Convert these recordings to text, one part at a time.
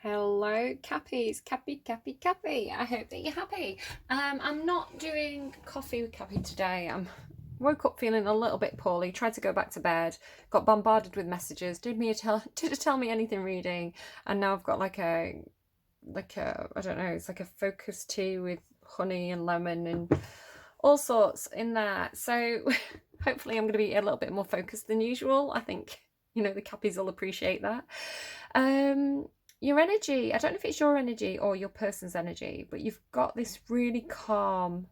Hello, Cappies, Cappy. I hope that you're happy. I'm not doing coffee with Cappy today. Woke up feeling a little bit poorly. Tried to go back to bed. Got bombarded with messages. Did it tell me anything reading? And now I've got like a I don't know. It's like a focus tea with honey and lemon and all sorts in there. So hopefully I'm going to be a little bit more focused than usual. I think the Cappies will appreciate that. Your energy, I don't know if it's your energy or your person's energy, but you've got this really calm,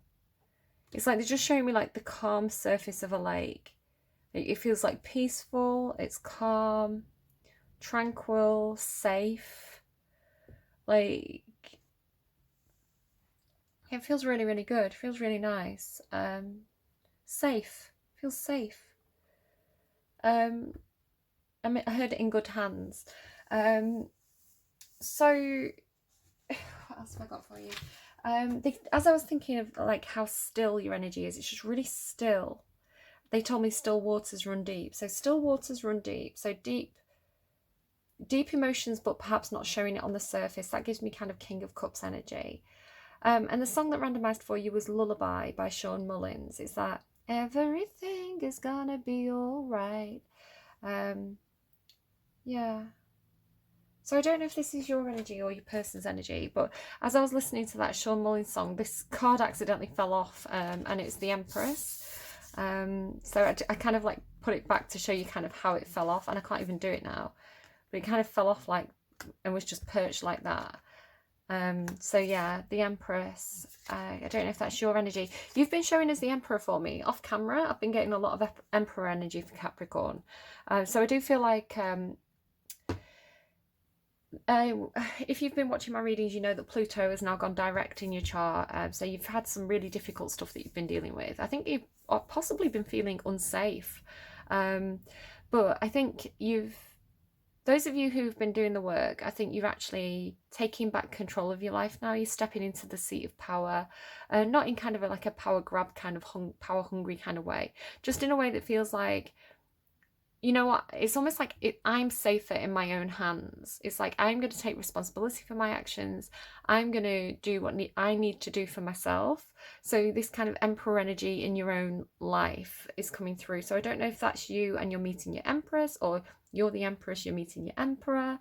it's like they're just showing me like the calm surface of a lake. It feels like peaceful, it's calm, tranquil, safe. Like, it feels really, really good. It feels really nice. Safe. Feels safe. I heard it in good hands. So what else have I got for you? As I was thinking of like how still your energy is, it's just really still. They told me still waters run deep. So still waters run deep. So deep emotions, but perhaps not showing it on the surface. That gives me kind of King of Cups energy. And the song that randomized for you was Lullaby by Sean Mullins. It's that everything is gonna be all right. Yeah. So I don't know if this is your energy or your person's energy, but as I was listening to that Sean Mullins song, this card accidentally fell off, and it's the Empress. So I kind of like put it back to show you kind of how it fell off, and I can't even do it now, but it kind of fell off like and was just perched like that. So yeah, the Empress. I don't know if that's your energy. You've been showing us the Emperor for me off camera. I've been getting a lot of Emperor energy for Capricorn. So I do feel like if you've been watching my readings, you know that Pluto has now gone direct in your chart. So you've had some really difficult stuff that you've been dealing with. I think you've possibly been feeling unsafe. But I think those of you who've been doing the work, I think you're actually taking back control of your life now. You're stepping into the seat of power, not in kind of like a power grab kind of power hungry kind of way, just in a way that feels like, you know what, it's almost like I'm safer in my own hands. It's like I'm going to take responsibility for my actions. I'm going to do what I need to do for myself. So this kind of Emperor energy in your own life is coming through. So I don't know if that's you and you're meeting your Empress, or you're the Empress, you're meeting your Emperor.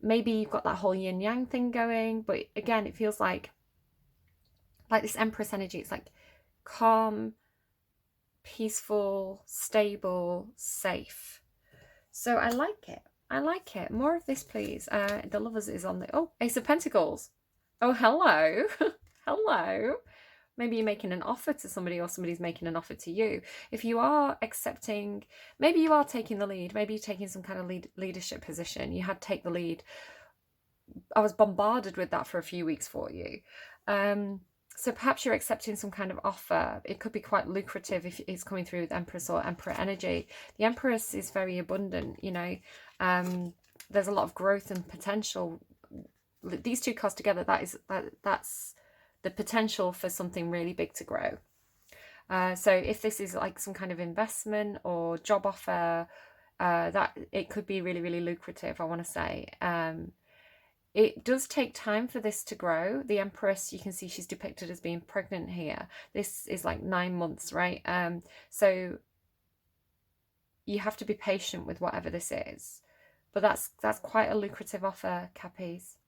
Maybe you've got that whole yin yang thing going, but again, it feels like this Empress energy. It's like calm, peaceful, stable, safe. So I like it. I like it. More of this, please. The Lovers is on the... Oh, Ace of Pentacles. Oh, hello. Hello. Maybe you're making an offer to somebody, or somebody's making an offer to you. If you are accepting, maybe you are taking the lead. Maybe you're taking some kind of leadership position. You had to take the lead. I was bombarded with that for a few weeks for you. So perhaps you're accepting some kind of offer. It could be quite lucrative if it's coming through with Empress or Emperor energy. The Empress is very abundant, there's a lot of growth and potential. These two cards together, that's the potential for something really big to grow. So if this is like some kind of investment or job offer, that it could be really, really lucrative, I want to say. It does take time for this to grow. The Empress, you can see she's depicted as being pregnant here. This is like 9 months, right? So you have to be patient with whatever this is. But that's quite a lucrative offer, Cappies.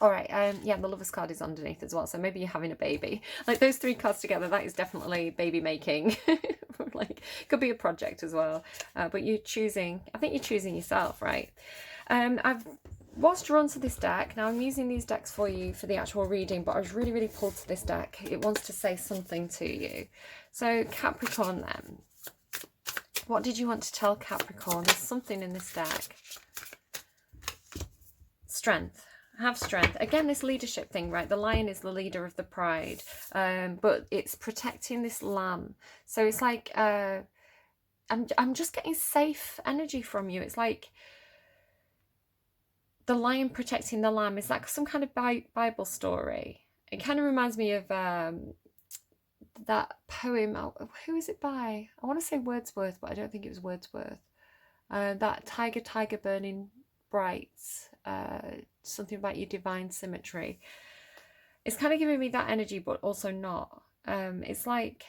All right, yeah, the Lovers card is underneath as well. So maybe you're having a baby. Like those three cards together, that is definitely baby making. Like, could be a project as well. But I think you're choosing yourself, right? I've was drawn to this deck. Now I'm using these decks for you for the actual reading, but I was really, really pulled to this deck. It wants to say something to you. So Capricorn then. What did you want to tell Capricorn? There's something in this deck. Strength. Have strength. Again, this leadership thing, right? The lion is the leader of the pride, but it's protecting this lamb. So it's like, I'm just getting safe energy from you. It's like the lion protecting the lamb is like some kind of Bible story. It kind of reminds me of that poem. Who is it by? I want to say Wordsworth, but I don't think it was Wordsworth. That tiger burning bright. something about your divine symmetry. It's kind of giving me that energy, but also not. It's like,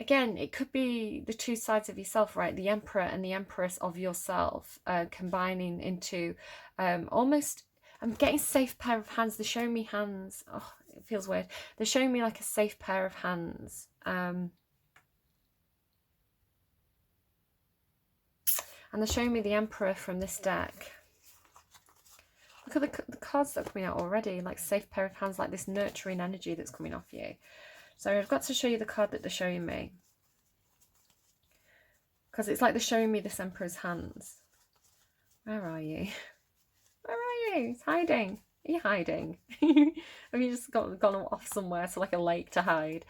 again, it could be the two sides of yourself, right? The Emperor and the Empress of yourself combining into almost, I'm getting safe pair of hands. They're showing me hands. Oh, it feels weird. They're showing me like a safe pair of hands. And they're showing me the Emperor from this deck. Look at the cards that are coming out already, like safe pair of hands, like this nurturing energy that's coming off you. So I've got to show you the card that they're showing me, because it's like they're showing me this Emperor's hands. Where are you? Where are you? It's hiding. Are you hiding? Have you just gone off somewhere to like a lake to hide?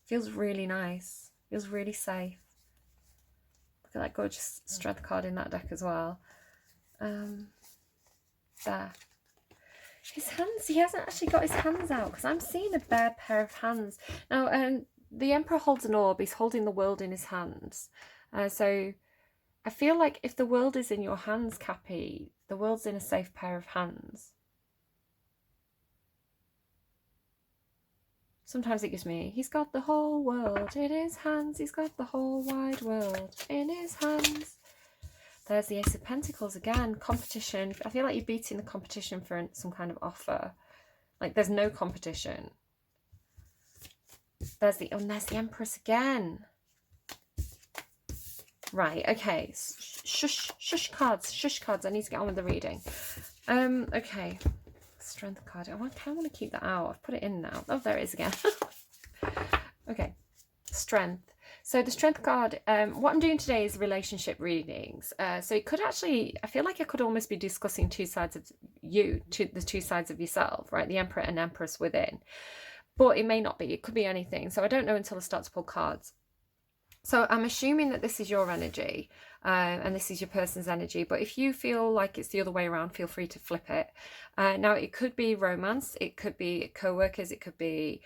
Feels really nice. Feels really safe. Look at that gorgeous strength card in that deck as well. There. His hands, he hasn't actually got his hands out, because I'm seeing a bare pair of hands. Now, the Emperor holds an orb. He's holding the world in his hands. So I feel like if the world is in your hands, Cappy, the world's in a safe pair of hands. Sometimes it gives me, he's got the whole world in his hands. He's got the whole wide world in his hands. There's the Ace of Pentacles again. Competition. I feel like you're beating the competition for some kind of offer. Like there's no competition. There's the Empress again. Right, okay. Shush cards. I need to get on with the reading. Okay. Strength card. I kind of want to keep that out. I've put it in now. Oh, there it is again. Okay. Strength. So the strength card, what I'm doing today is relationship readings. So it could actually, I feel like I could almost be discussing two sides of you, the two sides of yourself, right? The Emperor and Empress within. But it may not be. It could be anything. So I don't know until I start to pull cards. So I'm assuming that this is your energy and this is your person's energy. But if you feel like it's the other way around, feel free to flip it. Now, it could be romance. It could be co-workers. It could be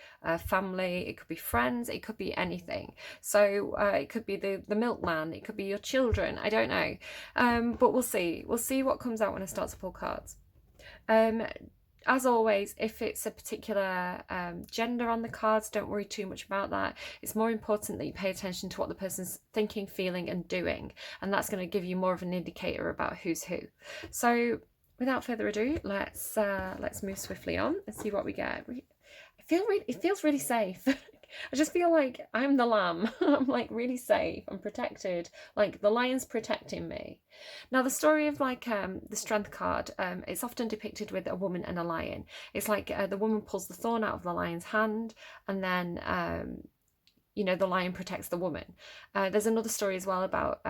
family. It could be friends. It could be anything. So it could be the milkman. It could be your children. I don't know. But we'll see. We'll see what comes out when I start to pull cards. As always, if it's a particular gender on the cards, don't worry too much about that. It's more important that you pay attention to what the person's thinking, feeling and doing. And that's going to give you more of an indicator about who's who. So without further ado, let's move swiftly on and see what we get. It feels really safe. I just feel like I'm the lamb. I'm like really safe. I'm protected. Like the lion's protecting me. Now the story of like the strength card, it's often depicted with a woman and a lion. It's like the woman pulls the thorn out of the lion's hand, and then you know, the lion protects the woman. There's another story as well about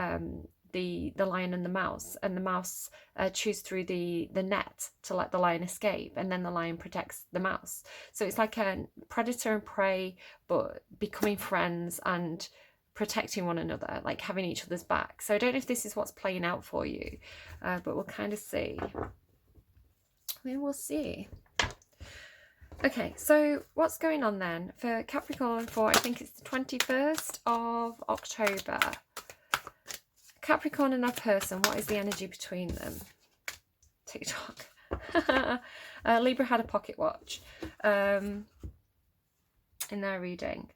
the lion and the mouse chews through the net to let the lion escape, and then the lion protects the mouse. So it's like a predator and prey, but becoming friends and protecting one another, like having each other's back. So I don't know if this is what's playing out for you, but we'll kind of see. We will see. Okay, so what's going on then for Capricorn for, I think it's the 21st of October. Capricorn and their person, what is the energy between them? TikTok. Libra had a pocket watch in their reading.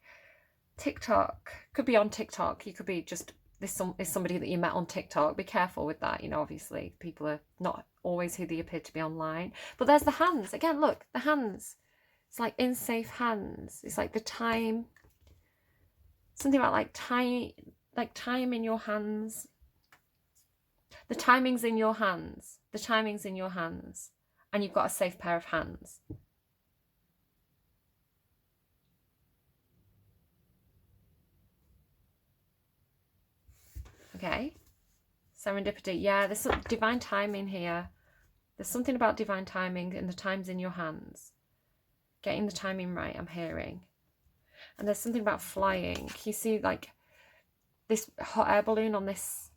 TikTok, could be on TikTok. You could be just, this is somebody that you met on TikTok. Be careful with that. You know, obviously people are not always who they appear to be online. But there's the hands. Again, look, the hands. It's like in safe hands. It's like the time. Something about like time in your hands. The timing's in your hands. The timing's in your hands. And you've got a safe pair of hands. Okay. Serendipity. Yeah, there's some divine timing here. There's something about divine timing, and the time's in your hands. Getting the timing right, I'm hearing. And there's something about flying. You see like this hot air balloon on this.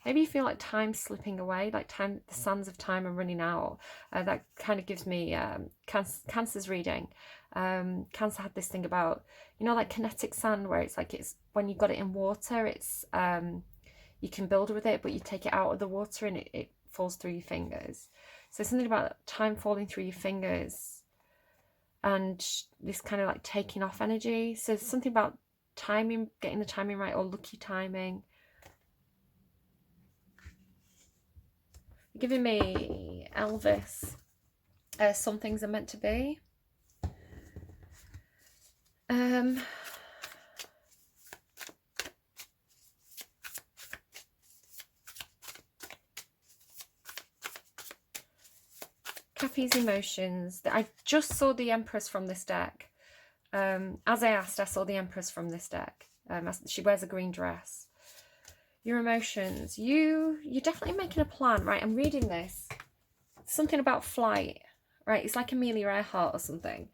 Maybe you feel like time's slipping away, like time, the sands of time are running out. That kind of gives me Cancer's reading. Cancer had this thing about, you know, like kinetic sand, where it's like, it's when you got it in water, it's you can build with it, but you take it out of the water and it falls through your fingers. So something about time falling through your fingers and this kind of like taking off energy. So something about timing, getting the timing right, or lucky timing. Giving me Elvis. Some things are meant to be. Cappy's emotions. I just saw the Empress from this deck. As I asked, I saw the Empress from this deck. She wears a green dress. Your emotions. You're definitely making a plan, right? I'm reading this. Something about flight, right? It's like Amelia Earhart or something.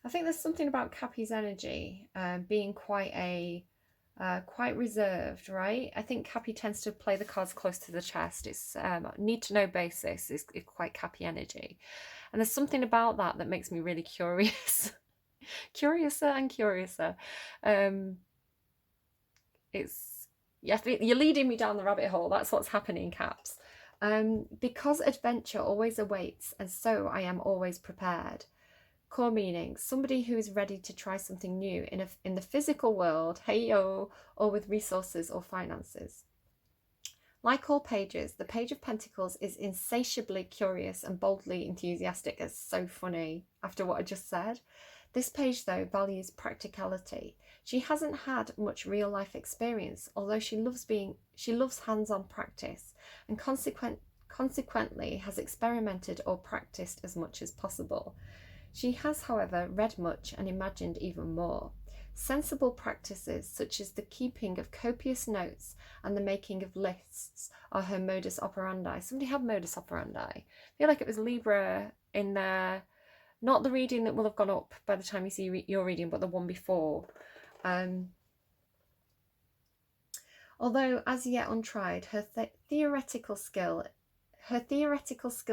I think there's something about Cappy's energy being quite reserved, right? I think Cappy tends to play the cards close to the chest. It's need to know basis is quite Cappy energy, and there's something about that makes me really curious, curiouser and curiouser. You're leading me down the rabbit hole. That's what's happening, Caps. Because adventure always awaits, and so I am always prepared. Core meaning, somebody who is ready to try something new in the physical world, hey-yo, or with resources or finances. Like all pages, the Page of Pentacles is insatiably curious and boldly enthusiastic. It's so funny after what I just said. This page, though, values practicality. She hasn't had much real-life experience, although she loves hands-on practice, and consequently has experimented or practiced as much as possible. She has, however, read much and imagined even more. Sensible practices, such as the keeping of copious notes and the making of lists, are her modus operandi. Somebody had modus operandi. I feel like it was Libra in there. Not the reading that will have gone up by the time you see your reading, but the one before. Although as yet untried, her theoretical skill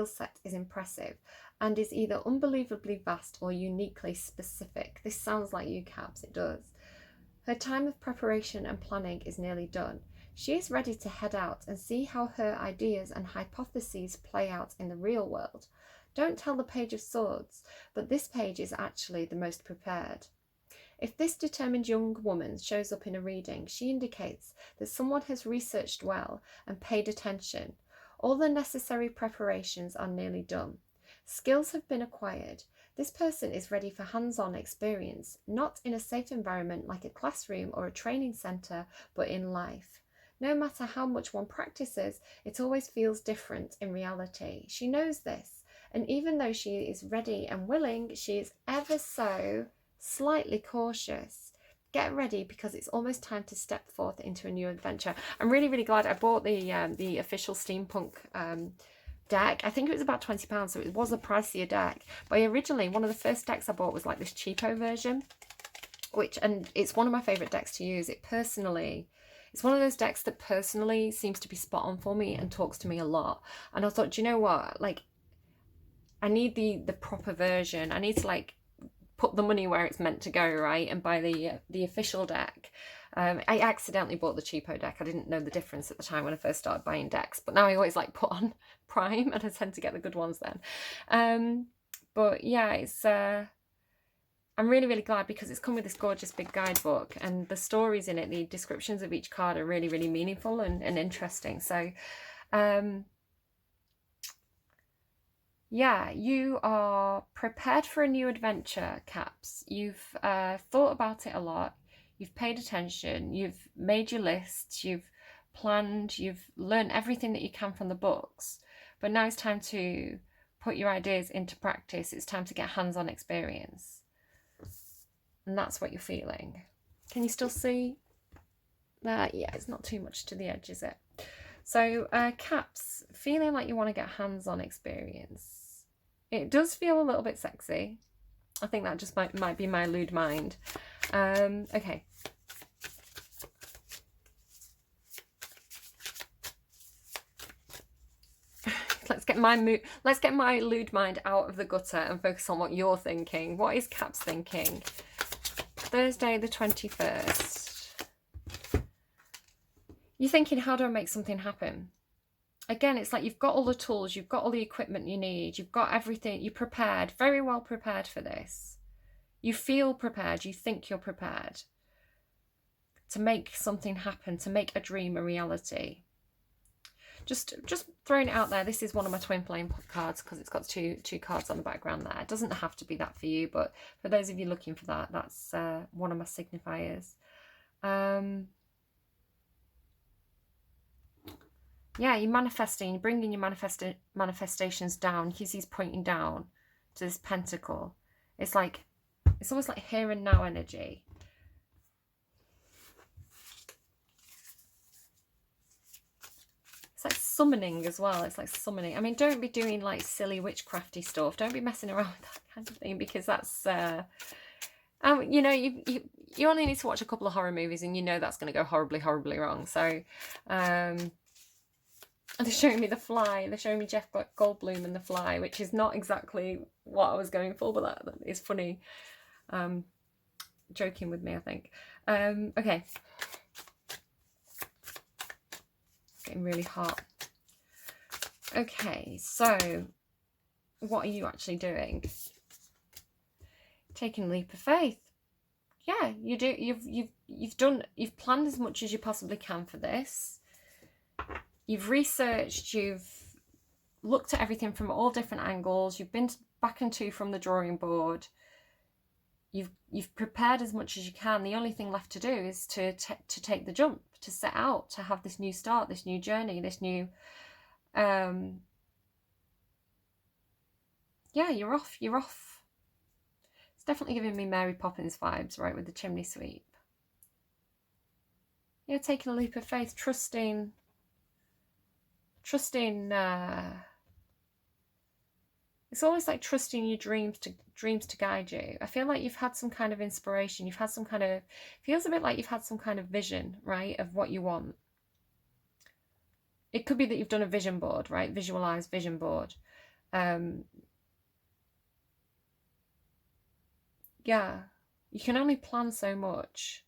set is impressive and is either unbelievably vast or uniquely specific. This sounds like you, Caps, it does. Her time of preparation and planning is nearly done. She is ready to head out and see how her ideas and hypotheses play out in the real world. Don't tell the Page of Swords, but this page is actually the most prepared. If this determined young woman shows up in a reading, she indicates that someone has researched well and paid attention. All the necessary preparations are nearly done. Skills have been acquired. This person is ready for hands-on experience, not in a safe environment like a classroom or a training centre, but in life. No matter how much one practices, it always feels different in reality. She knows this, and even though she is ready and willing, she is ever so slightly cautious. Get ready, because it's almost time to step forth into a new adventure. I'm really, really glad I bought the official steampunk deck. I think it was about £20, so it was a pricier deck. But originally, one of the first decks I bought was like this cheapo version, and it's one of my favourite decks to use. It's one of those decks that personally seems to be spot on for me and talks to me a lot. And I thought, do you know what? Like, I need the proper version. I need to like put the money where it's meant to go, right? And buy the official deck. I accidentally bought the cheapo deck. I didn't know the difference at the time when I first started buying decks, but now I always like put on Prime, and I tend to get the good ones then. But yeah, it's I'm really, really glad, because it's come with this gorgeous big guidebook, and the stories in it, the descriptions of each card are really, really meaningful and interesting. So yeah, you are prepared for a new adventure, Caps. You've thought about it a lot. You've paid attention. You've made your lists. You've planned. You've learned everything that you can from the books. But now it's time to put your ideas into practice. It's time to get hands-on experience. And that's what you're feeling. Can you still see that? Yeah, it's not too much to the edge, is it? So, Caps, feeling like you want to get hands-on experience. It does feel a little bit sexy. I think that just might be my lewd mind. Okay. Let's get my lewd mind out of the gutter and focus on what you're thinking. What is Caps thinking? Thursday the 21st. You're thinking, how do I make something happen? Again, it's like you've got all the tools, you've got all the equipment you need, you've got everything, you're prepared, very well prepared for this. You feel prepared, you think you're prepared to make something happen, to make a dream a reality. Just throwing it out there, this is one of my twin flame cards because it's got two cards on the background there. It doesn't have to be that for you, but for those of you looking for that, that's one of my signifiers. Yeah, you're manifesting, you're bringing your manifestations down. He's pointing down to this pentacle. It's like, it's almost like here and now energy. It's like summoning as well. It's like summoning. I mean, don't be doing like silly witchcrafty stuff. Don't be messing around with that kind of thing, because that's, you know, you only need to watch a couple of horror movies and you know that's going to go horribly, horribly wrong. So, they're showing me the fly. They're showing me Jeff Goldblum and the fly, which is not exactly what I was going for, but that is funny. Joking with me, I think. Okay. It's getting really hot. Okay, so what are you actually doing? Taking a leap of faith. Yeah, you do. You've planned as much as you possibly can for this. You've researched, you've looked at everything from all different angles, you've been back and to from the drawing board, you've prepared as much as you can. The only thing left to do is to take the jump, to set out, to have this new start, this new journey, this new, yeah, you're off. It's definitely giving me Mary Poppins vibes, right, with the chimney sweep. You're taking a leap of faith, trusting, it's always like trusting your dreams to guide you. I feel like you've had some kind of inspiration. You've had some kind of, feels a bit like you've had some kind of vision, right, of what you want. It could be that you've done a vision board, right? Visualize vision board. Yeah, you can only plan so much.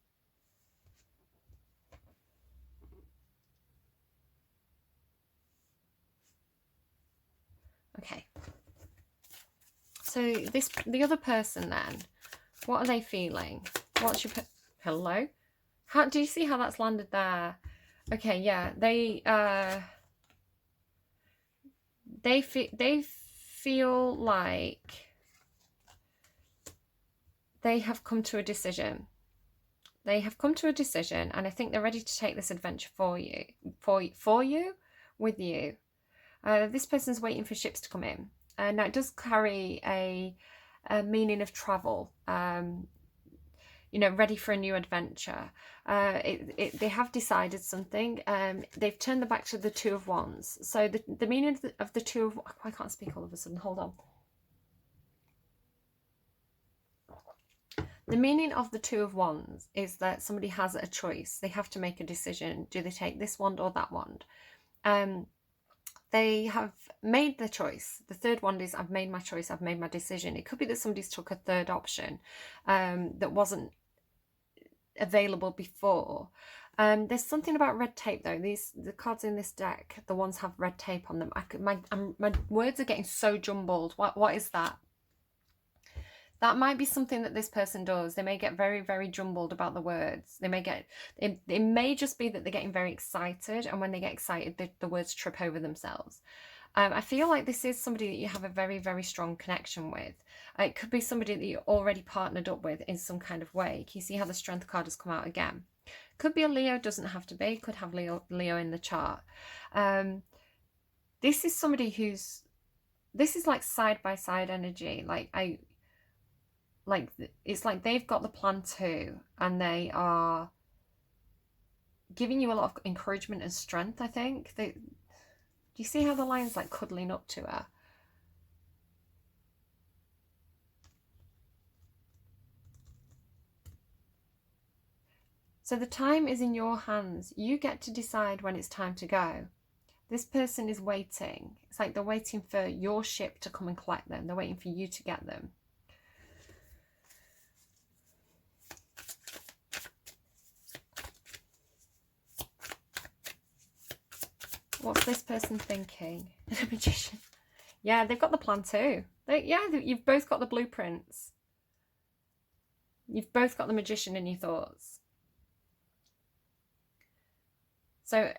Okay. So the other person then, what are they feeling? What's your, hello? How do you see how that's landed there? Okay, yeah, they feel like they have come to a decision. They have come to a decision, and I think they're ready to take this adventure for you, with you. This person's waiting for ships to come in. Now it does carry a meaning of travel, you know, ready for a new adventure. They have decided something. They've turned their back to the Two of Wands. So the meaning of the Two of, I can't speak all of a sudden, hold on. The meaning of the Two of Wands is that somebody has a choice. They have to make a decision. Do they take this wand or that wand? They have made the choice. The third wand is, I've made my choice, I've made my decision. It could be that somebody's took a third option that wasn't available before. There's something about red tape though. The cards in this deck, the ones have red tape on them. My words are getting so jumbled. What is that? That might be something that this person does. They may get very, very jumbled about the words. They may get, it may just be that they're getting very excited, and when they get excited, the words trip over themselves. I feel like this is somebody that you have a very, very strong connection with. It could be somebody that you're already partnered up with in some kind of way. Can you see how the Strength card has come out again? Could be a Leo, doesn't have to be. Could have Leo in the chart. This is somebody who's, this is like side-by-side energy. It's like they've got the plan too, and they are giving you a lot of encouragement and strength, I think. Do you see how the lion's like cuddling up to her? So the time is in your hands. You get to decide when it's time to go. This person is waiting. It's like they're waiting for your ship to come and collect them. They're waiting for you to get them. What's this person thinking? The Magician. Yeah, they've got the plan too. You've both got the blueprints. You've both got the Magician in your thoughts. So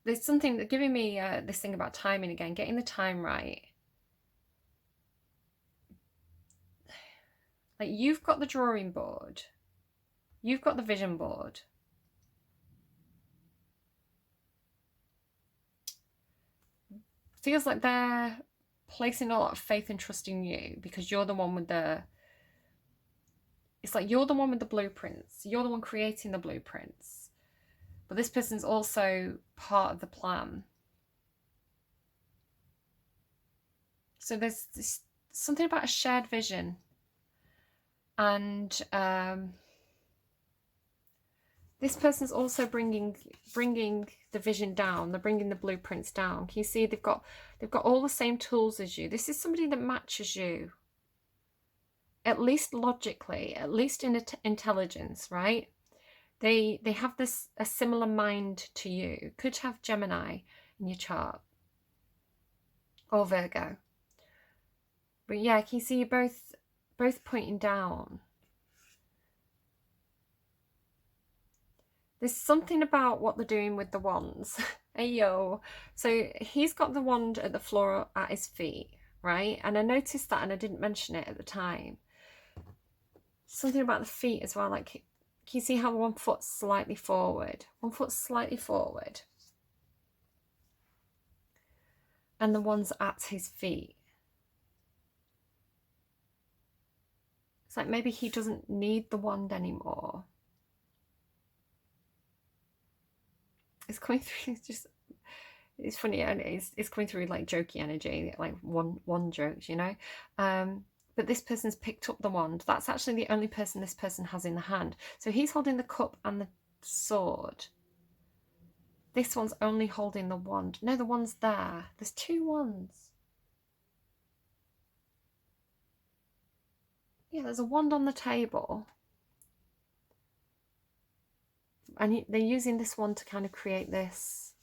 there's something that giving me this thing about timing again, getting the time right. Like, you've got the drawing board. You've got the vision board. Feels like they're placing a lot of faith and trust in you because you're the one with the... It's like you're the one with the blueprints. You're the one creating the blueprints. But this person's also part of the plan. So there's something about a shared vision. And this person's also bringing the vision down. They're bringing the blueprints down. Can you see they've got all the same tools as you? This is somebody that matches you. At least logically, at least in intelligence, right? They have a similar mind to you. Could have Gemini in your chart. Or Virgo. But yeah, can you see you're both pointing down? There's something about what they're doing with the wands. Hey, yo. So he's got the wand at the floor at his feet, right? And I noticed that and I didn't mention it at the time. Something about the feet as well. Like, can you see how one foot's slightly forward? One foot's slightly forward. And the one's at his feet. It's like maybe he doesn't need the wand anymore. It's coming through, it's funny, and it's coming through like jokey energy, like one jokes, you know. But this person's picked up the wand. That's actually the only person this person has in the hand. So he's holding the cup and the sword. This one's only holding the wand. No, the wand's there. There's two wands. Yeah, there's a wand on the table. And they're using this one to kind of create this,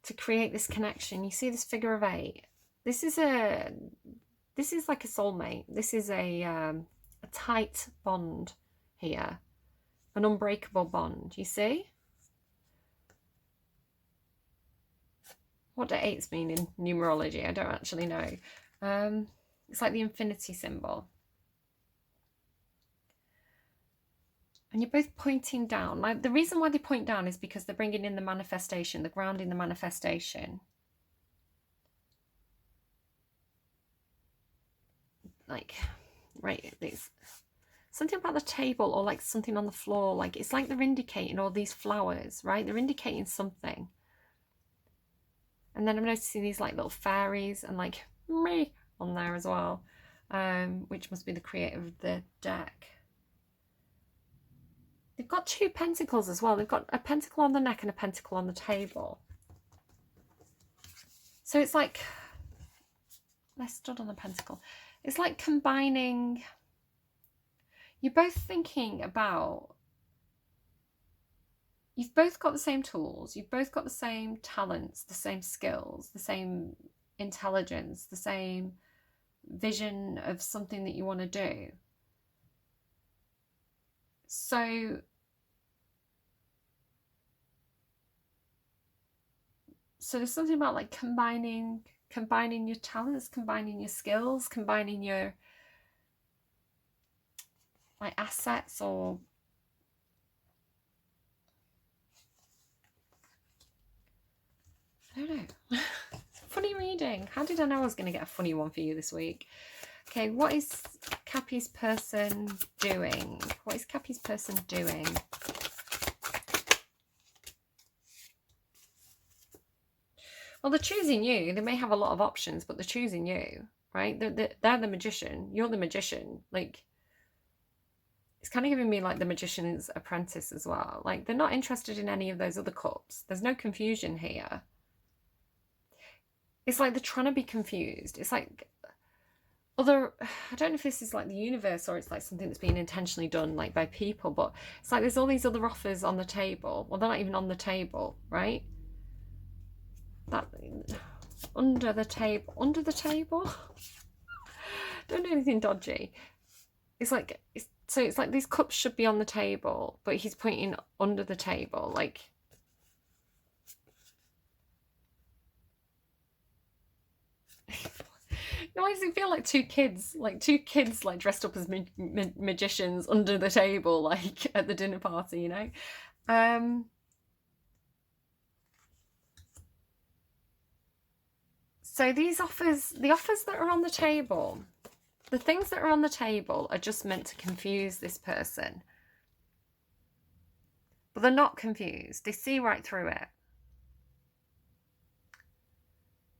connection. You see this figure of 8. This is like a soulmate. This is a tight bond here, an unbreakable bond. You see? What do 8s mean in numerology? I don't actually know. It's like the infinity symbol. And you're both pointing down. Like, the reason why they point down is because they're bringing in the manifestation, the grounding, the manifestation. Like, right, there's something about the table or like something on the floor. Like, it's like they're indicating all these flowers, right? They're indicating something. And then I'm noticing these like little fairies and like me on there as well, which must be the creator of the deck. They've got 2 pentacles as well. They've got a pentacle on the neck and a pentacle on the table. So it's like, I stood on the pentacle. It's like combining, you're both thinking about, you've both got the same tools, you've both got the same talents, the same skills, the same intelligence, the same vision of something that you want to do. So there's something about like combining your talents, combining your skills, combining your like assets, or I don't know. Funny reading. How did I know I was going to get a funny one for you this week? Okay, what is Cappy's person doing? What is Cappy's person doing? Well, they're choosing you. They may have a lot of options, but they're choosing you, right? They're the magician. You're the magician. Like, It's kind of giving me like the Magician's Apprentice as well. Like they're not interested in any of those other cups. There's no confusion here. It's like they're trying to be confused. It's like I don't know if this is like the universe or it's like something that's being intentionally done like by people, but it's like there's all these other offers on the table. Well, they're not even on the table, right? That under the table. Don't do anything dodgy. It's like it's like these cups should be on the table, but he's pointing under the table, like. Why does it feel like two kids like dressed up as magicians under the table, like at the dinner party, you know? So these offers, the offers that are on the table, the things that are on the table are just meant to confuse this person. But they're not confused. They see right through it.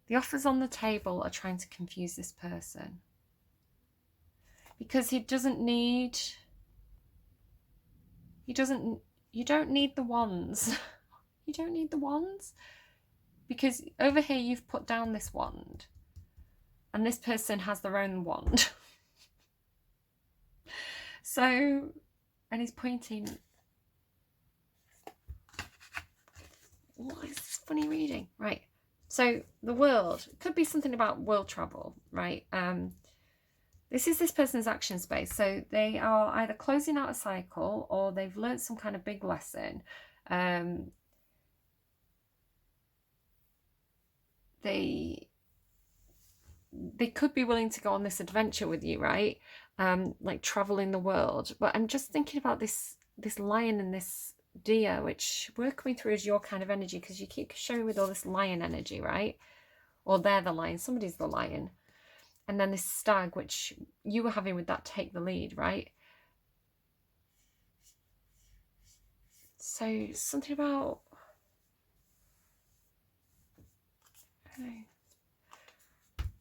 The offers on the table are trying to confuse this person. Because you don't need the wands. You don't need the wands. Because over here you've put down this wand. And this person has their own wand. So, and he's pointing. What is this funny reading? Right. So the world could be something about world travel, right? This is this person's action space. So they are either closing out a cycle or they've learned some kind of big lesson. They could be willing to go on this adventure with you, right? Like traveling the world. But I'm just thinking about this lion and this deer, which we're coming through as your kind of energy, because you keep showing with all this lion energy, right? Or they're the lion, somebody's the lion. And then this stag, which you were having with that take the lead, right? So something about, I don't know.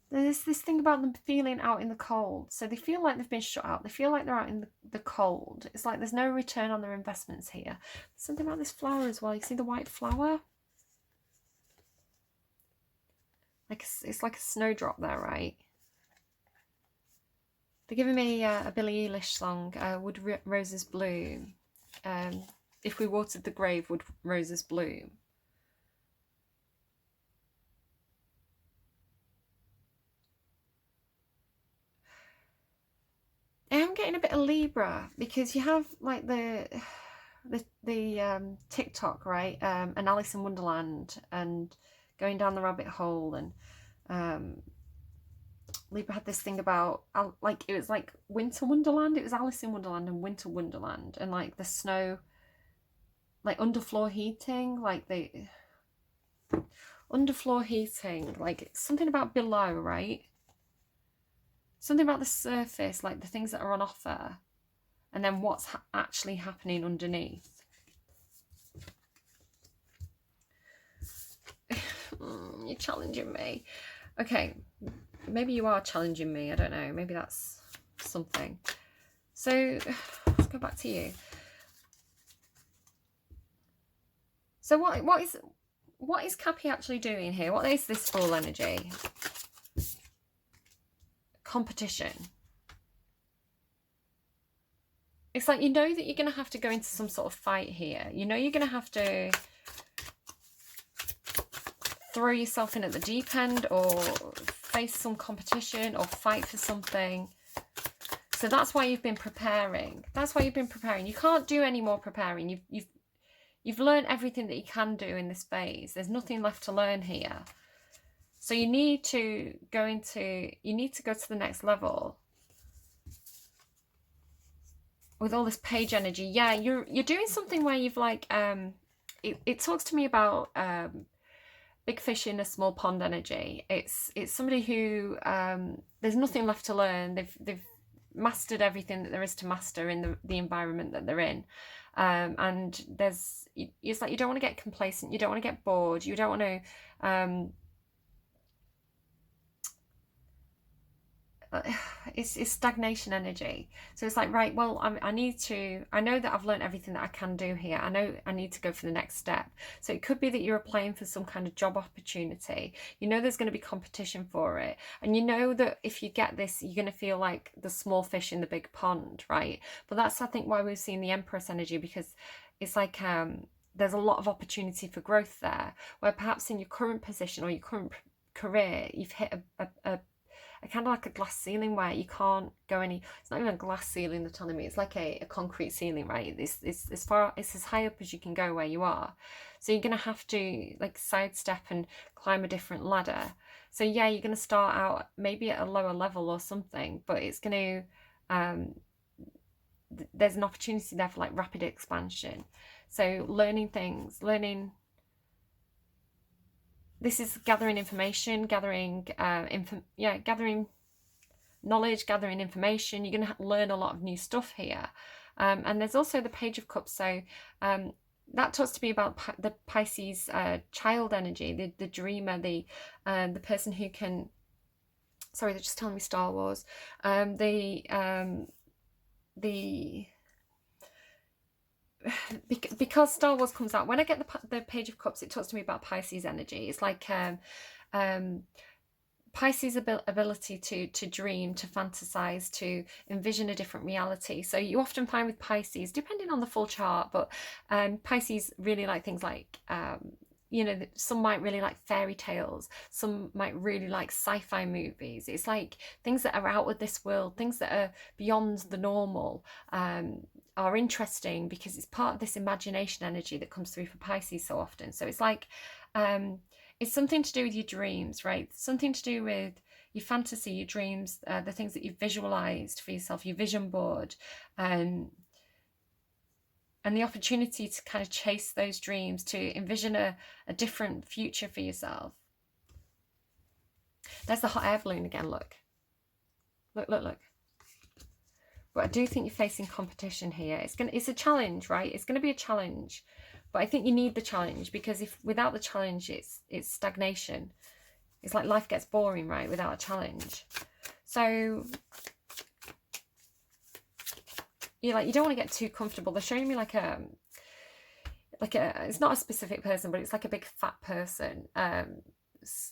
There's this thing about them feeling out in the cold. So they feel like they've been shut out. They feel like they're out in the cold. It's like there's no return on their investments here. Something about this flower as well. You see the white flower? Like it's like a snowdrop there, right? They're giving me a Billie Eilish song, Would Roses Bloom? If we watered the grave, would roses bloom? I am getting a bit of Libra, because you have like the TikTok, right? And Alice in Wonderland and going down the rabbit hole, and Libra had this thing about like it was like Winter Wonderland. It was Alice in Wonderland and Winter Wonderland, and like the snow, like underfloor heating, like the underfloor heating, like something about below, right? Something about the surface, like the things that are on offer, and then what's actually happening underneath. You're challenging me. Okay, maybe you are challenging me. I don't know. Maybe that's something. So let's go back to you. So what is Cappy actually doing here? What is this full energy? Competition. It's like, you know that you're going to have to go into some sort of fight here. You know you're going to have to throw yourself in at the deep end, or face some competition, or fight for something. So that's why you've been preparing. That's why you've been preparing. You can't do any more preparing. You've learned everything that you can do in this phase. There's nothing left to learn here. So you need to go to the next level. With all this page energy. Yeah, you're doing something where you've like it talks to me about big fish in a small pond energy. It's somebody who there's nothing left to learn. They've mastered everything that there is to master in the environment that they're in. And it's like you don't want to get complacent, you don't want to get bored, you don't want to it's stagnation energy. So it's like, right, well, I know that I've learned everything that I can do here. I know I need to go for the next step. So it could be that you're applying for some kind of job opportunity. You know there's going to be competition for it. And you know that if you get this, you're going to feel like the small fish in the big pond, right? But that's, I think, why we've seen the Empress energy, because it's like there's a lot of opportunity for growth there, where perhaps in your current position or your current career, you've hit a kind of like a glass ceiling where you can't go any. It's not even a glass ceiling, they're telling me. It's like a concrete ceiling, right? It's as high up as you can go where you are. So you're gonna have to like sidestep and climb a different ladder. So yeah, you're gonna start out maybe at a lower level or something, but it's gonna there's an opportunity there for like rapid expansion. So learning things, this is gathering information, gathering knowledge, gathering information. You're going to learn a lot of new stuff here. And there's also the Page of Cups. So that talks to me about the Pisces child energy, the dreamer, the person who can. Sorry, they're just telling me Star Wars. Because Star Wars comes out, when I get the Page of Cups, it talks to me about Pisces energy. It's like Pisces' ability to dream, to fantasize, to envision a different reality. So you often find with Pisces, depending on the full chart, but Pisces really like things like some might really like fairy tales, some might really like sci-fi movies. It's like things that are out of this world, things that are beyond the normal, are interesting because it's part of this imagination energy that comes through for Pisces so often. So it's like it's something to do with your dreams, right? Something to do with your fantasy, your dreams, the things that you've visualized for yourself, your vision board, and the opportunity to kind of chase those dreams, to envision a different future for yourself. There's the hot air balloon again, look. Look. But I do think you're facing competition here. It's a challenge, right? It's going to be a challenge. But I think you need the challenge, because if without the challenge, it's stagnation. It's like life gets boring, right, without a challenge. So you don't want to get too comfortable. They're showing me like a it's not a specific person, but it's like a big fat person.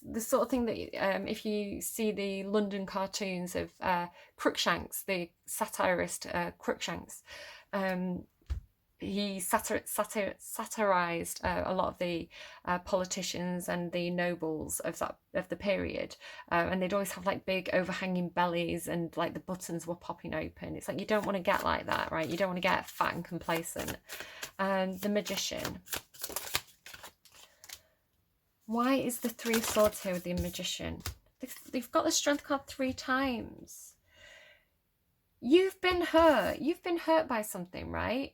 The sort of thing that if you see the London cartoons of Crookshanks, the satirist Crookshanks, he satirized a lot of the politicians and the nobles of the period, and they'd always have like big overhanging bellies and like the buttons were popping open. It's like you don't want to get like that, right? You don't want to get fat and complacent. And the Magician. Why is the Three of Swords here with the Magician? They've got the Strength card 3 times. You've been hurt. You've been hurt by something, right?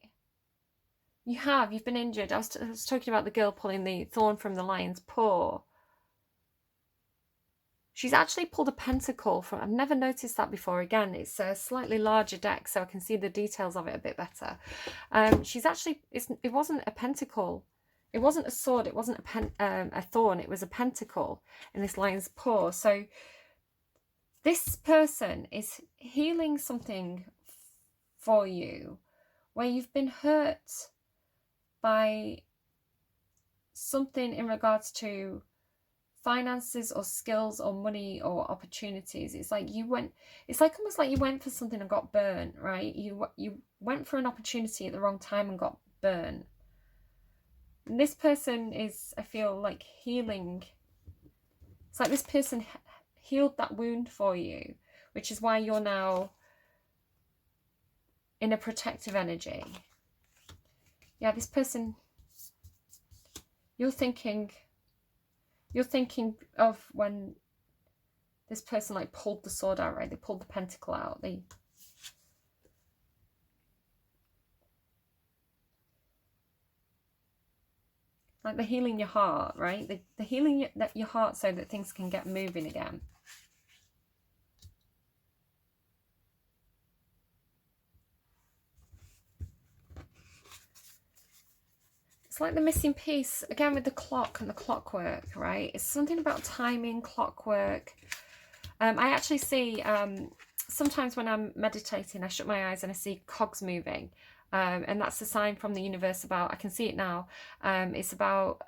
You have. You've been injured. I was talking about the girl pulling the thorn from the lion's paw. She's actually pulled a pentacle from... I've never noticed that before. Again, it's a slightly larger deck, so I can see the details of it a bit better. She's actually... It wasn't a pentacle. It wasn't a sword. It wasn't a thorn. It was a pentacle in this lion's paw. So this person is healing something for you where you've been hurt by something in regards to finances or skills or money or opportunities. It's like almost like you went for something and got burnt, right? You went for an opportunity at the wrong time and got burnt. And this person is, I feel like, healing. It's like this person healed that wound for you, which is why you're now in a protective energy. Yeah, this person, you're thinking of when this person like pulled the sword out, right? They pulled the pentacle out. Like they're healing your heart, right? They're healing your heart so that things can get moving again. It's like the missing piece, again with the clock and the clockwork, right? It's something about timing, clockwork. I actually see sometimes when I'm meditating, I shut my eyes and I see cogs moving. And that's a sign from the universe about, I can see it now, it's about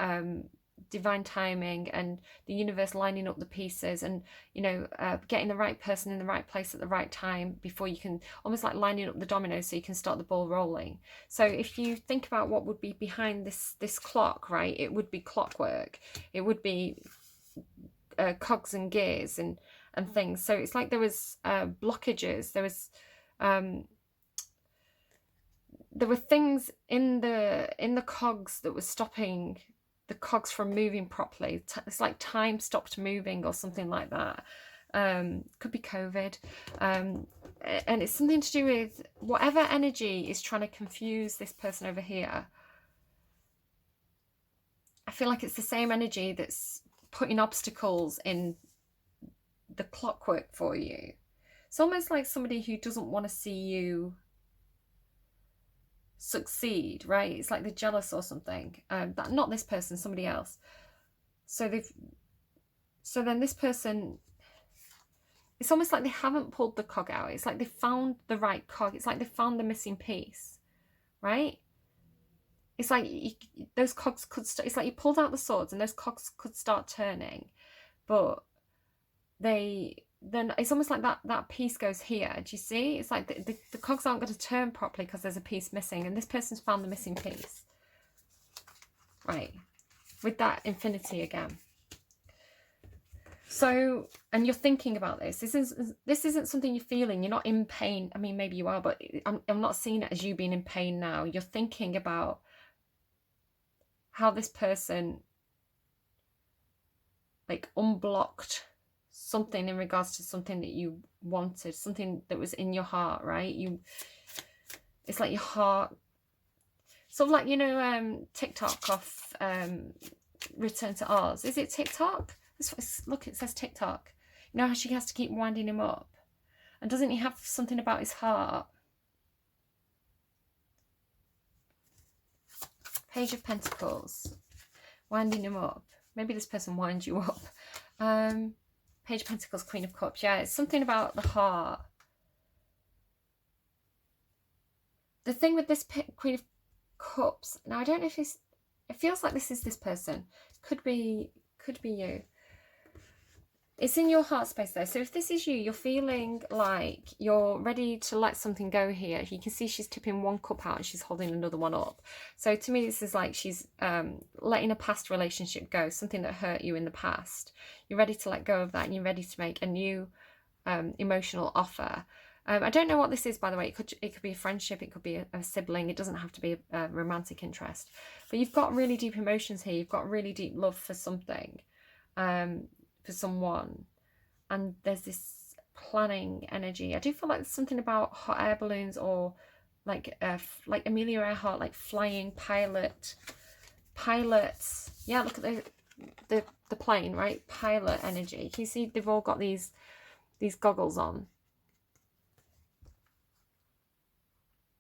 divine timing and the universe lining up the pieces and, you know, getting the right person in the right place at the right time before you can, almost like lining up the dominoes so you can start the ball rolling. So if you think about what would be behind this clock, right, it would be clockwork. It would be cogs and gears and things. So it's like there was blockages. There were things in the cogs that were stopping the cogs from moving properly. It's like time stopped moving or something like that. Could be COVID. And it's something to do with whatever energy is trying to confuse this person over here. I feel like it's the same energy that's putting obstacles in the clockwork for you. It's almost like somebody who doesn't want to see you succeed, right? It's like they're jealous or something. That not this person, somebody else. So then this person, it's almost like they haven't pulled the cog out. It's like they found the right cog. It's like they found the missing piece, right? It's like those cogs could it's like you pulled out the swords and those cogs could start turning, but then it's almost like that piece goes here. Do you see? It's like the cogs aren't going to turn properly because there's a piece missing, and this person's found the missing piece. Right. With that infinity again. So, and you're thinking about this. This isn't something you're feeling. You're not in pain. I mean, maybe you are, but I'm not seeing it as you being in pain now. You're thinking about how this person like unblocked something in regards to something that you wanted, something that was in your heart, right? It's like your heart, sort of like, you know, TikTok off Return to Oz. Is it TikTok? Look, it says TikTok. You know how she has to keep winding him up, and doesn't he have something about his heart? Page of Pentacles, winding him up. Maybe this person winds you up. Page of Pentacles, Queen of Cups. Yeah, it's something about the heart. The thing with this Queen of Cups, now I don't know if it feels like this is this person. Could be you. It's in your heart space though. So if this is you, you're feeling like you're ready to let something go here. You can see she's tipping one cup out and she's holding another one up. So to me, this is like she's letting a past relationship go, something that hurt you in the past. You're ready to let go of that and you're ready to make a new emotional offer. I don't know what this is, by the way. It could be a friendship, it could be a sibling. It doesn't have to be a romantic interest. But you've got really deep emotions here. You've got really deep love for something. For someone, and there's this planning energy. I do feel like there's something about hot air balloons or like Amelia Earhart, like flying pilots. Yeah, look at the plane, right? Pilot energy. Can you see they've all got these goggles on?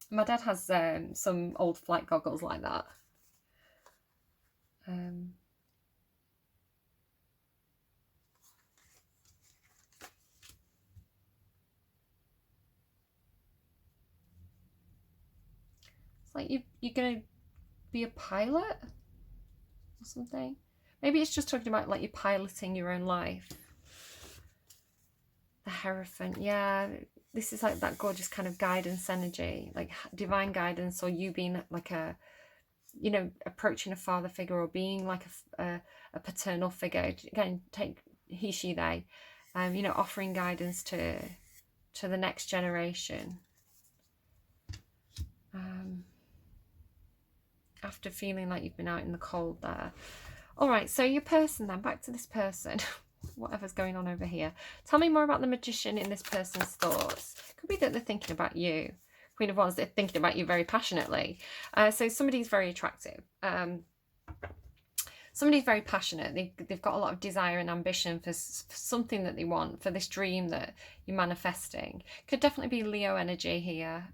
My dad has some old flight goggles like that. Like you're gonna be a pilot or something. Maybe it's just talking about like you're piloting your own life. The Hierophant, yeah, this is like that gorgeous kind of guidance energy, like divine guidance, or you being like a, you know, approaching a father figure or being like a paternal figure. Again, take he, she, they, you know, offering guidance to the next generation. After feeling like you've been out in the cold there. All right, so your person then, back to this person. Whatever's going on over here. Tell me more about the Magician in this person's thoughts. Could be that they're thinking about you. Queen of Wands, they're thinking about you very passionately. So somebody's very attractive. Somebody's very passionate. They've got a lot of desire and ambition for something that they want, for this dream that you're manifesting. Could definitely be Leo energy here.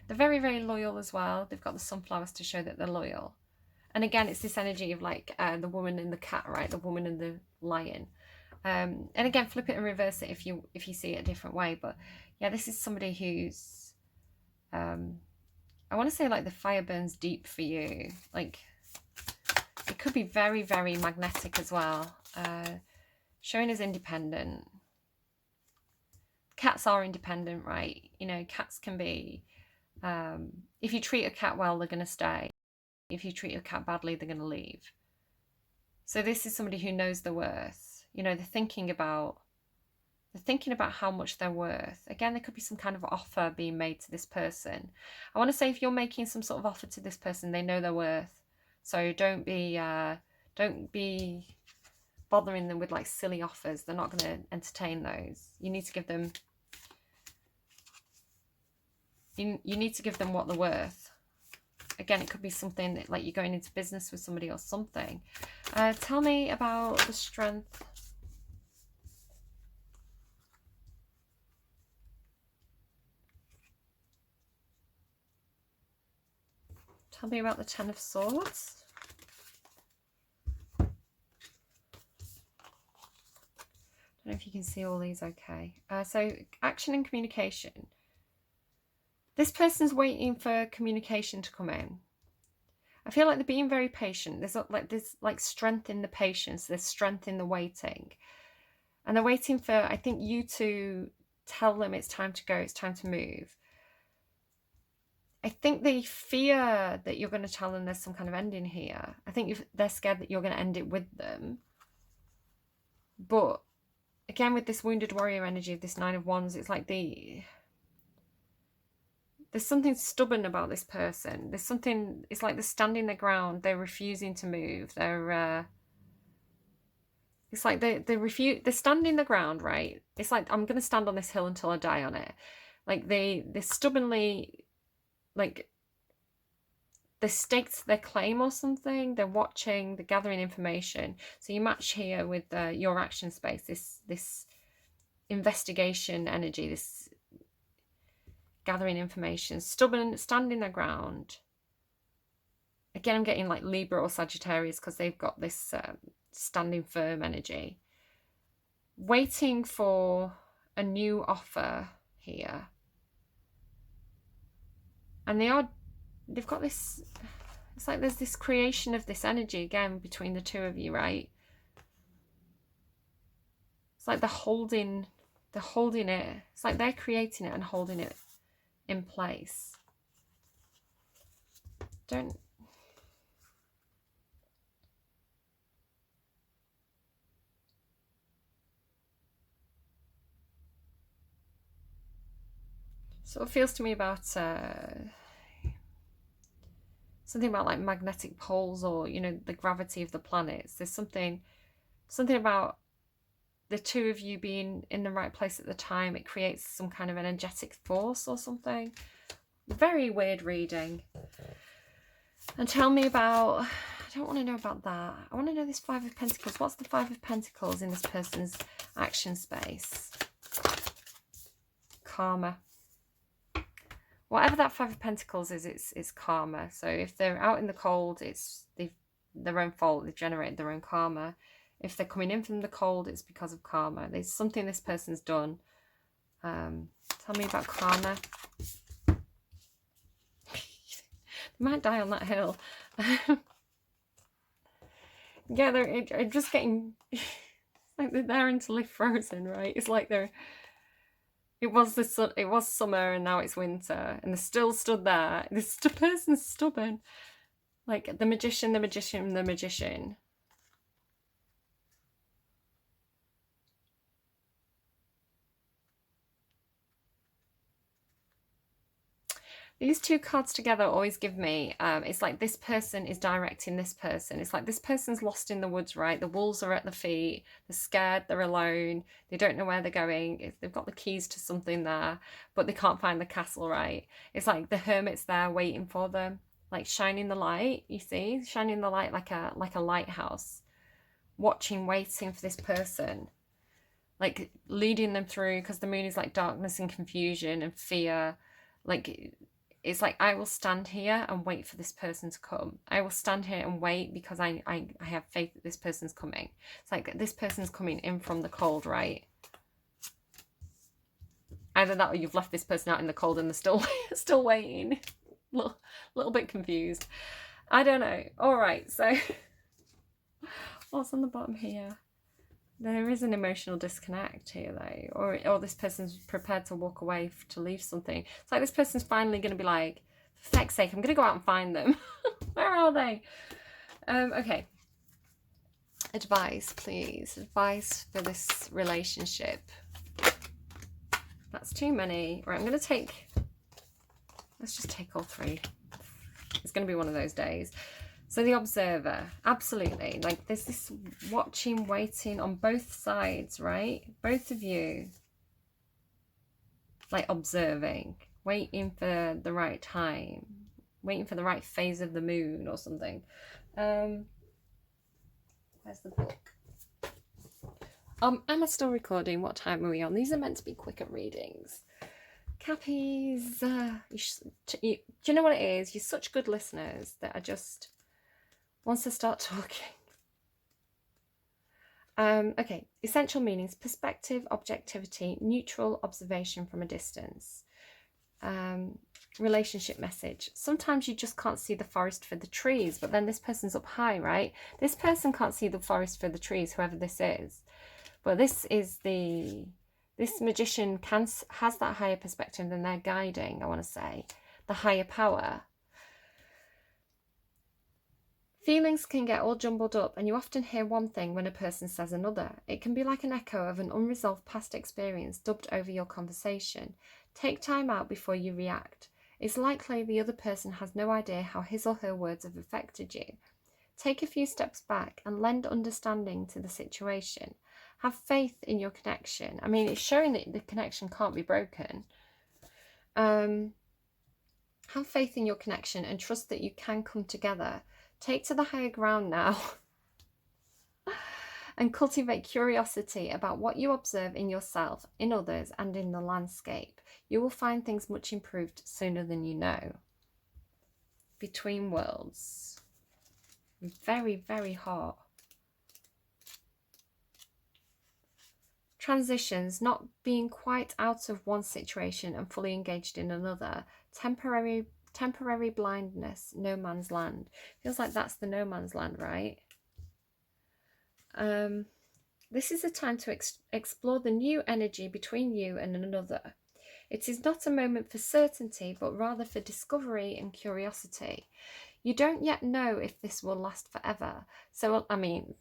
They're very, very loyal as well. They've got the sunflowers to show that they're loyal. And again, it's this energy of like the woman and the cat, right? The woman and the lion. And again, flip it and reverse it if you see it a different way. But yeah, this is somebody who's I want to say like the fire burns deep for you. Like it could be very, very magnetic as well. Showing as independent. Cats are independent, right? You know, cats can be, if you treat a cat well, they're going to stay. If you treat a cat badly, they're going to leave. So this is somebody who knows their worth. You know, they're thinking about how much they're worth. Again, there could be some kind of offer being made to this person. I want to say if you're making some sort of offer to this person, they know their worth. So don't be bothering them with like silly offers. They're not going to entertain those. You need to give them you need to give them what they're worth. Again, it could be something that, like, you're going into business with somebody or something. Tell me about the strength. Tell me about the Ten of Swords. I don't know if you can see all these okay. So action and communication. This person's waiting for communication to come in. I feel like they're being very patient. There's like strength in the patience. There's strength in the waiting. And they're waiting for, I think, you to tell them it's time to go, it's time to move. I think they fear that you're going to tell them there's some kind of ending here. I think they're scared that you're going to end it with them. But again, with this wounded warrior energy of this Nine of Wands, it's like there's something stubborn about this person. There's something, it's like they're standing their ground. They're refusing to move. It's like they're standing the ground, right? It's like, I'm going to stand on this hill until I die on it. Like they stubbornly, like they staked their claim or something. They're watching, they're gathering information. So you match here with your action space, this investigation energy, this gathering information, stubborn, standing their ground. Again, I'm getting like Libra or Sagittarius because they've got this standing firm energy. Waiting for a new offer here. And they've got this, it's like there's this creation of this energy again between the two of you, right? It's like they're holding it. It's like they're creating it and holding it in place. So it feels to me about something about like magnetic poles, or, you know, the gravity of the planets. There's something about the two of you being in the right place at the time. It creates some kind of energetic force or something. Very weird reading. And tell me about, I don't want to know about that. I want to know this Five of Pentacles. What's the Five of Pentacles in this person's action space? Karma. Whatever that Five of Pentacles is, it's karma. So if they're out in the cold, it's their own fault. They've generated their own karma. If they're coming in from the cold, it's because of karma. There's something this person's done. Tell me about karma. They might die on that hill. Yeah, they're just getting, like they're there until they're frozen, right? It's like it was summer and now it's winter, and they're still stood there. This person's stubborn. Like the magician, the magician, the magician. These two cards together always give me, it's like this person is directing this person. It's like this person's lost in the woods, right? The wolves are at the feet. They're scared. They're alone. They don't know where they're going. They've got the keys to something there, but they can't find the castle, right? It's like the hermit's there waiting for them, like shining the light, you see? Shining the light like a lighthouse. Watching, waiting for this person. Like leading them through, because the moon is like darkness and confusion and fear. Like it's like, I will stand here and wait for this person to come. I will stand here and wait because I have faith that this person's coming. It's like this person's coming in from the cold, right? Either that or you've left this person out in the cold and they're still waiting. Little bit confused. I don't know. All right, so what's on the bottom here? There is an emotional disconnect here, though, or this person's prepared to walk away to leave something. It's like this person's finally going to be like, for feck's sake, I'm going to go out and find them. Where are they? Okay. Advice, please. Advice for this relationship. That's too many. Right, I'm going to take... Let's just take all three. It's going to be one of those days. So the observer, absolutely. Like there's this watching, waiting on both sides, right? Both of you. Like observing, waiting for the right time, waiting for the right phase of the moon or something. Where's the book? Am I still recording? What time are we on? These are meant to be quicker readings. Cappies, do you know what it is? You're such good listeners that I just, once I start talking. Okay, essential meanings: perspective, objectivity, neutral observation from a distance. Relationship message: sometimes you just can't see the forest for the trees, but then this person's up high, right? This person can't see the forest for the trees, whoever this is. But this magician has that higher perspective than they're guiding, I want to say. The higher power. Feelings can get all jumbled up, and you often hear one thing when a person says another. It can be like an echo of an unresolved past experience dubbed over your conversation. Take time out before you react. It's likely the other person has no idea how his or her words have affected you. Take a few steps back and lend understanding to the situation. Have faith in your connection. I mean, it's showing that the connection can't be broken. Have faith in your connection and trust that you can come together. Take to the higher ground now and cultivate curiosity about what you observe in yourself, in others, and in the landscape. You will find things much improved sooner than you know. Between worlds. Very, very hot. Transitions, not being quite out of one situation and fully engaged in another. Temporary blindness, no man's land. Feels like that's the no man's land, right? This is a time to explore the new energy between you and another. It is not a moment for certainty, but rather for discovery and curiosity. You don't yet know if this will last forever. So, I mean,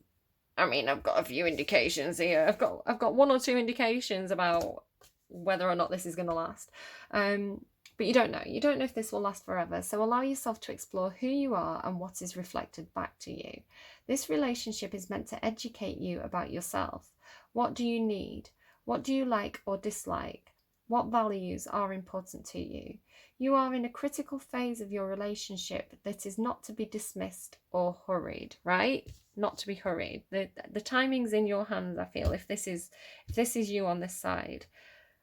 I've got a few indications here. I've got one or two indications about whether or not this is going to last. But you don't know. You don't know if this will last forever. So allow yourself to explore who you are and what is reflected back to you. This relationship is meant to educate you about yourself. What do you need? What do you like or dislike? What values are important to you? You are in a critical phase of your relationship that is not to be dismissed or hurried, right? Not to be hurried. The timing's in your hands, I feel, if this is you on this side.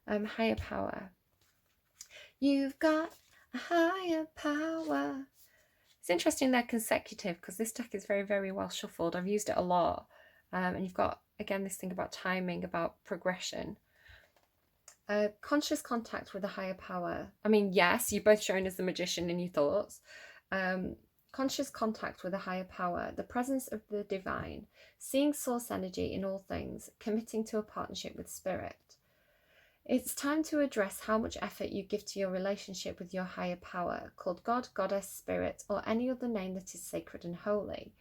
Higher power. You've got a higher power. It's interesting they're consecutive because this deck is very, very well shuffled. I've used it a lot. And you've got, again, this thing about timing, about progression. Conscious contact with a higher power. I mean, yes, you're both shown as the magician in your thoughts. Conscious contact with a higher power, the presence of the divine, seeing source energy in all things, committing to a partnership with spirit. It's time to address how much effort you give to your relationship with your higher power, called God, Goddess, Spirit, or any other name that is sacred and holy.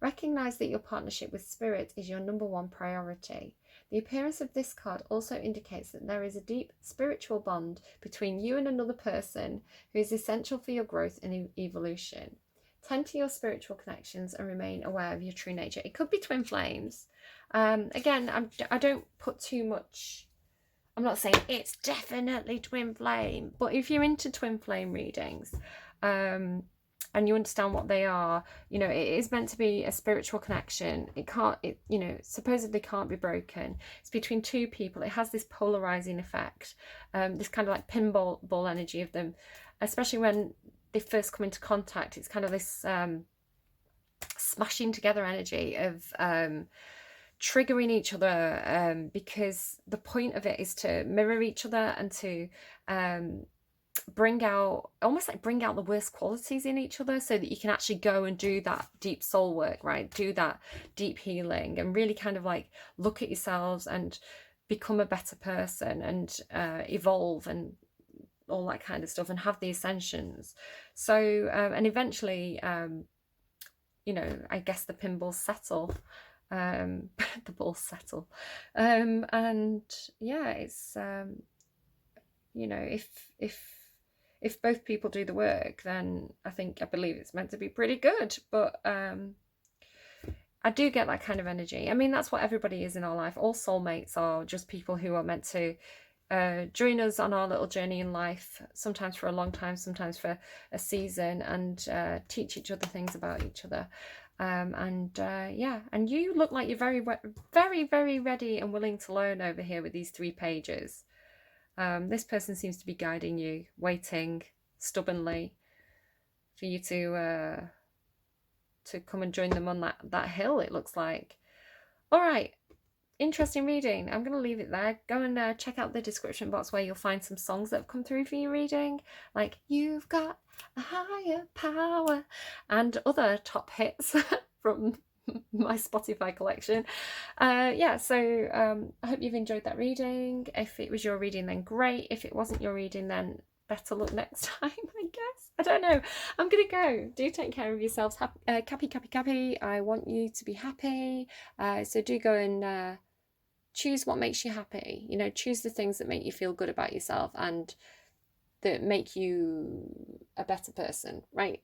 Recognize that your partnership with Spirit is your number one priority. The appearance of this card also indicates that there is a deep spiritual bond between you and another person who is essential for your growth and evolution. Tend to your spiritual connections and remain aware of your true nature. It could be twin flames. Again, I don't put too much... I'm not saying it's definitely twin flame, but if you're into twin flame readings, and you understand what they are, you know, it is meant to be a spiritual connection. It supposedly can't be broken. It's between two people. It has this polarizing effect, this kind of like pinball energy of them especially when they first come into contact, it's kind of this smashing together energy of triggering each other, because the point of it is to mirror each other and to bring out the worst qualities in each other, so that you can actually go and do that deep soul work, right? Do that deep healing and really kind of like look at yourselves and become a better person and evolve and all that kind of stuff, and have the ascensions. So and eventually you know, I guess the pinballs settle, the balls settle, and yeah, it's you know, if both people do the work, then I believe it's meant to be pretty good. But I do get that kind of energy. I mean, that's what everybody is in our life. All soulmates are just people who are meant to join us on our little journey in life, sometimes for a long time, sometimes for a season, and teach each other things about each other. Yeah, and you look like you're very, very, very ready and willing to learn over here with these 3 pages. This person seems to be guiding you, waiting stubbornly for you to come and join them on that hill, it looks like. All right, interesting reading. I'm going to leave it there. Go and check out the description box where you'll find some songs that have come through for your reading, like You've Got a Higher Power and other top hits from my Spotify collection. Yeah, so I hope you've enjoyed that reading. If it was your reading, then great. If it wasn't your reading, then better luck next time, I guess. I don't know. I'm gonna go. Do take care of yourselves. Cappy, cappy, cappy. I want you to be happy. So do go and choose what makes you happy. You know, choose the things that make you feel good about yourself and that make you a better person, right?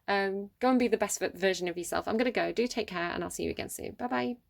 Go and be the best version of yourself. I'm gonna go. Do take care, and I'll see you again soon. Bye bye.